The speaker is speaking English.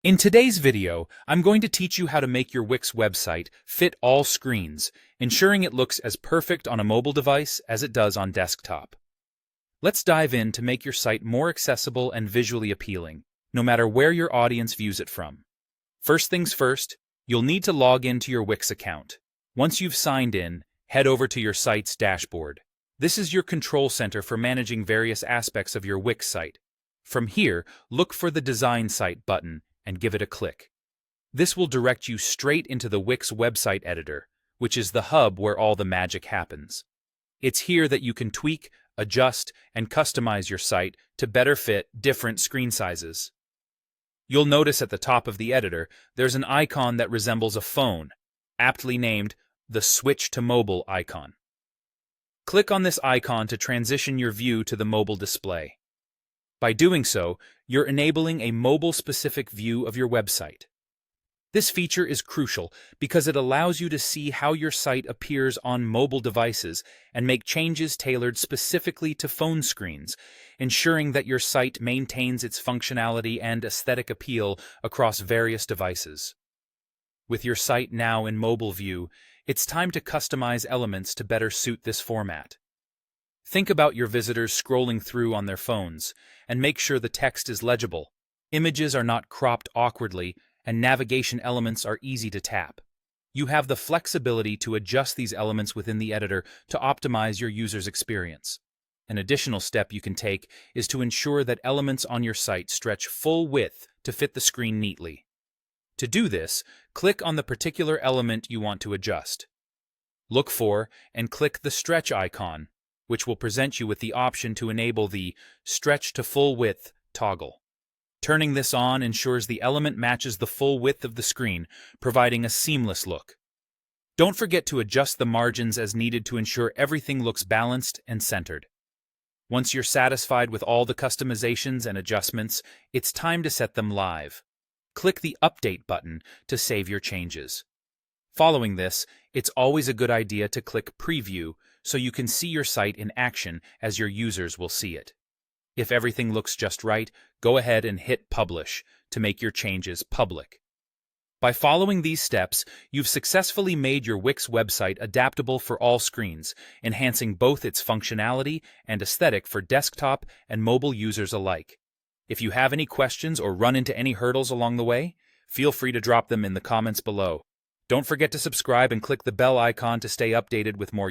In today's video, I'm going to teach you how to make your Wix website fit all screens, ensuring it looks as perfect on a mobile device as it does on desktop. Let's dive in to make your site more accessible and visually appealing, no matter where your audience views it from. First things first, you'll need to log into your Wix account. Once you've signed in, head over to your site's dashboard. This is your control center for managing various aspects of your Wix site. From here, look for the Design Site button and give it a click. This will direct you straight into the Wix website editor, which is the hub where all the magic happens. It's here that you can tweak, adjust, and customize your site to better fit different screen sizes. You'll notice at the top of the editor, there's an icon that resembles a phone, aptly named the Switch to Mobile icon. Click on this icon to transition your view to the mobile display. By doing so, you're enabling a mobile-specific view of your website. This feature is crucial because it allows you to see how your site appears on mobile devices and make changes tailored specifically to phone screens, ensuring that your site maintains its functionality and aesthetic appeal across various devices. With your site now in mobile view, it's time to customize elements to better suit this format. Think about your visitors scrolling through on their phones, and make sure the text is legible, images are not cropped awkwardly, and navigation elements are easy to tap. You have the flexibility to adjust these elements within the editor to optimize your user's experience. An additional step you can take is to ensure that elements on your site stretch full width to fit the screen neatly. To do this, click on the particular element you want to adjust. Look for and click the stretch icon, which will present you with the option to enable the Stretch to Full Width toggle. Turning this on ensures the element matches the full width of the screen, providing a seamless look. Don't forget to adjust the margins as needed to ensure everything looks balanced and centered. Once you're satisfied with all the customizations and adjustments, it's time to set them live. Click the Update button to save your changes. Following this, it's always a good idea to click Preview so you can see your site in action as your users will see it. If everything looks just right, go ahead and hit Publish to make your changes public. By following these steps, you've successfully made your Wix website adaptable for all screens, enhancing both its functionality and aesthetic for desktop and mobile users alike. If you have any questions or run into any hurdles along the way, feel free to drop them in the comments below. Don't forget to subscribe and click the bell icon to stay updated with more